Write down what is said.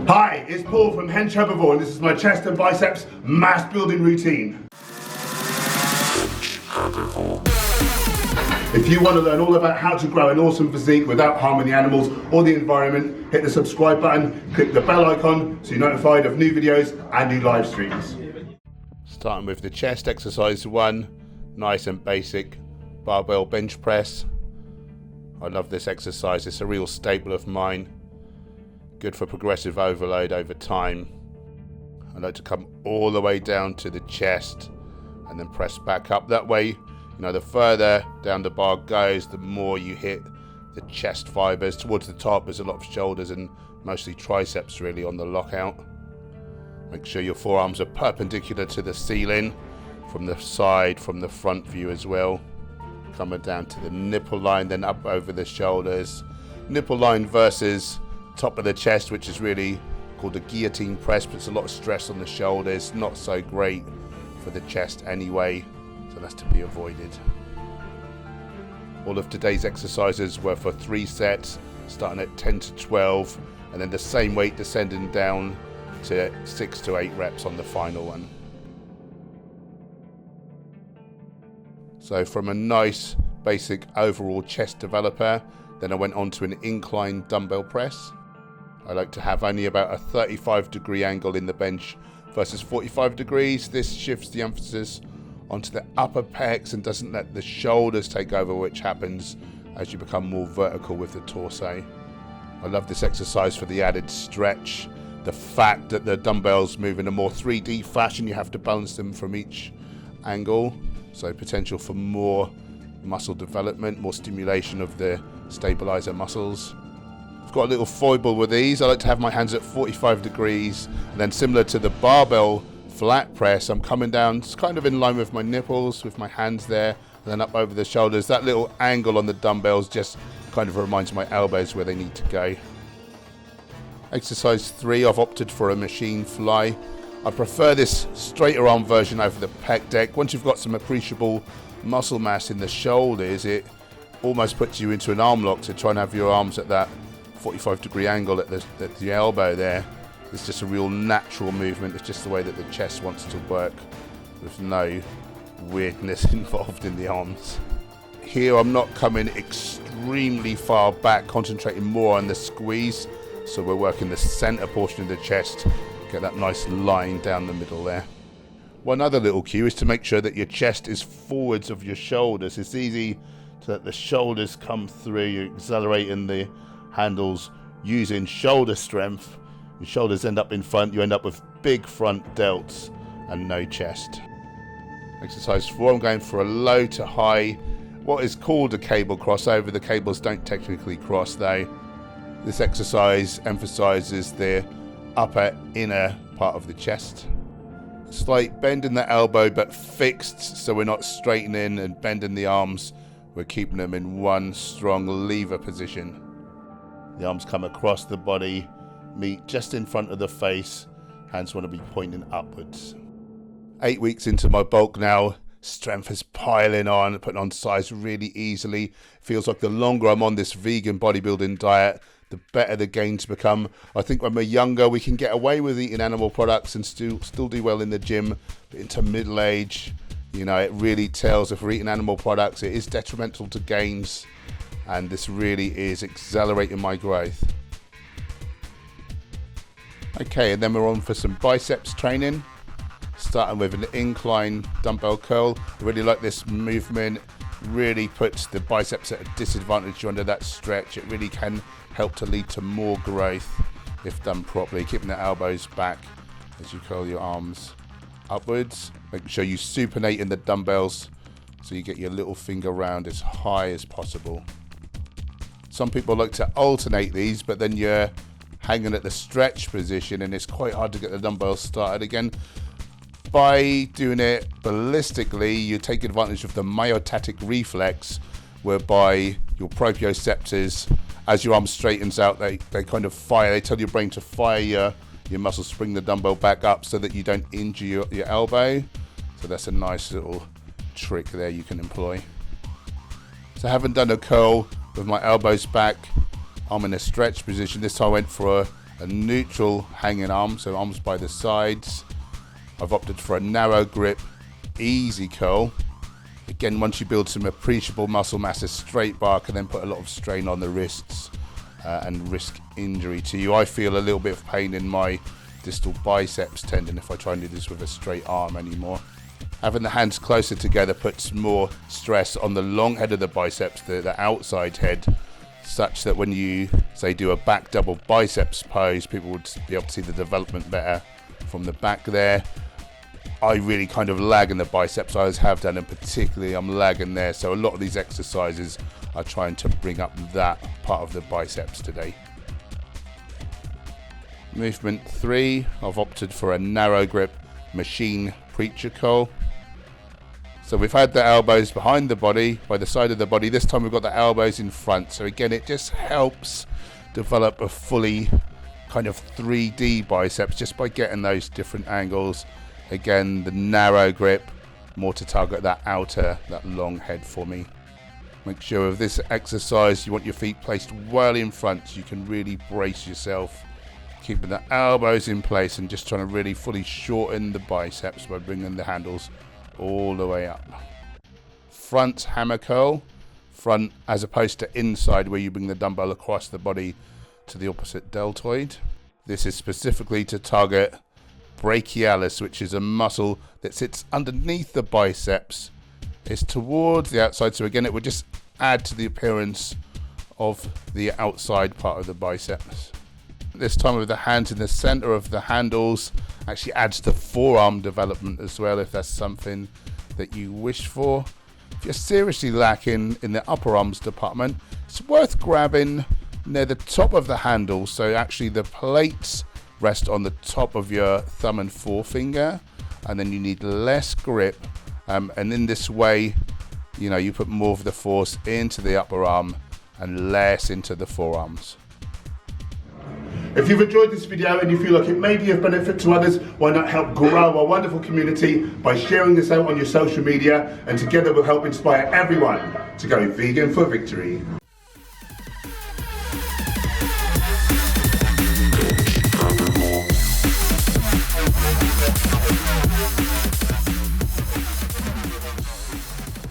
Hi, it's Paul from Hench Herbivore, and this is my chest and biceps mass building routine. If you want to learn all about how to grow an awesome physique without harming the animals or the environment, hit the subscribe button, click the bell icon so you're notified of new videos and new live streams. Starting with the chest, exercise 1, nice and basic barbell bench press. I love this exercise, it's a real staple of mine. Good for progressive overload over time. I like to come all the way down to the chest and then press back up. That way, you know, the further down the bar goes, the more you hit the chest fibers. Towards the top, there's a lot of shoulders and mostly triceps really on the lockout. Make sure your forearms are perpendicular to the ceiling from the side, from the front view as well. Coming down to the nipple line, then up over the shoulders. Nipple line versus top of the chest, which is really called a guillotine press, puts a lot of stress on the shoulders, not so great for the chest anyway, so that's to be avoided. All of today's exercises were for 3 sets, starting at 10 to 12, and then the same weight descending down to 6 to 8 reps on the final one. So from a nice basic overall chest developer, then I went on to an incline dumbbell press. I like to have only about a 35-degree angle in the bench versus 45 degrees. This shifts the emphasis onto the upper pecs and doesn't let the shoulders take over, which happens as you become more vertical with the torso. I love this exercise for the added stretch. The fact that the dumbbells move in a more 3D fashion, you have to balance them from each angle. So potential for more muscle development, more stimulation of the stabilizer muscles. I've got a little foible with these. I like to have my hands at 45 degrees, and then similar to the barbell flat press, I'm coming down kind of in line with my nipples, with my hands there, and then up over the shoulders. That little angle on the dumbbells just kind of reminds my elbows where they need to go. Exercise 3, I've opted for a machine fly. I prefer this straighter arm version over the pec deck. Once you've got some appreciable muscle mass in the shoulders, it almost puts you into an arm lock to try and have your arms at that 45-degree angle at the elbow there. It's just a real natural movement. It's just the way that the chest wants to work, with no weirdness involved in the arms. Here I'm not coming extremely far back, concentrating more on the squeeze. So we're working the center portion of the chest. Get that nice line down the middle there. One other little cue is to make sure that your chest is forwards of your shoulders. It's easy to let the shoulders come through. You're accelerating the handles using shoulder strength. Your shoulders end up in front. You end up with big front delts and no chest. Exercise 4, I'm going for a low to high, what is called a cable crossover. The cables don't technically cross though. This exercise emphasizes the upper inner part of the chest. Slight bend in the elbow but fixed, so we're not straightening and bending the arms. We're keeping them in one strong lever position. The arms come across the body, meet just in front of the face. Hands want to be pointing upwards. 8 weeks into my bulk now, strength is piling on, putting on size really easily. Feels like the longer I'm on this vegan bodybuilding diet, the better the gains become. I think when we're younger, we can get away with eating animal products and still do well in the gym. But into middle age, you know, it really tells if we're eating animal products, it is detrimental to gains. And this really is accelerating my growth. Okay, and then we're on for some biceps training. Starting with an incline dumbbell curl. I really like this movement. Really puts the biceps at a disadvantage under that stretch. It really can help to lead to more growth if done properly. Keeping the elbows back as you curl your arms upwards. Make sure you supinate in the dumbbells so you get your little finger round as high as possible. Some people like to alternate these, but then you're hanging at the stretch position and it's quite hard to get the dumbbells started again. By doing it ballistically, you take advantage of the myotatic reflex, whereby your proprioceptors, as your arm straightens out, they kind of fire. They tell your brain to fire your muscles, spring the dumbbell back up so that you don't injure your elbow. So that's a nice little trick there you can employ. So having done a curl with my elbows back, I'm in a stretch position. This time I went for a neutral hanging arm, so arms by the sides. I've opted for a narrow grip, easy curl. Again, once you build some appreciable muscle mass, a straight bar can then put a lot of strain on the wrists and risk injury to you. I feel a little bit of pain in my distal biceps tendon if I try and do this with a straight arm anymore. Having the hands closer together puts more stress on the long head of the biceps, the outside head, such that when you, say, do a back double biceps pose, people would be able to see the development better from the back there. I really kind of lag in the biceps, I always have done, and particularly I'm lagging there. So a lot of these exercises are trying to bring up that part of the biceps today. Movement 3, I've opted for a narrow grip machine preacher curl. So we've had the elbows behind the body, by the side of the body. This time we've got the elbows in front. So again, it just helps develop a fully kind of 3D biceps just by getting those different angles. Again, the narrow grip, more to target that outer, that long head for me. Make sure with this exercise, you want your feet placed well in front so you can really brace yourself. Keeping the elbows in place and just trying to really fully shorten the biceps by bringing the handles all the way up. Front hammer curl, front as opposed to inside where you bring the dumbbell across the body to the opposite deltoid. This is specifically to target brachialis, which is a muscle that sits underneath the biceps. It's towards the outside, so again it would just add to the appearance of the outside part of the biceps. This time with the hands in the center of the handles actually adds to forearm development as well, if that's something that you wish for. If you're seriously lacking in the upper arms department, it's worth grabbing near the top of the handle, so actually the plates rest on the top of your thumb and forefinger, and then you need less grip, and in this way, you know, you put more of the force into the upper arm and less into the forearms. If you've enjoyed this video and you feel like it may be of benefit to others, why not help grow our wonderful community by sharing this out on your social media, and together we'll help inspire everyone to go vegan for victory.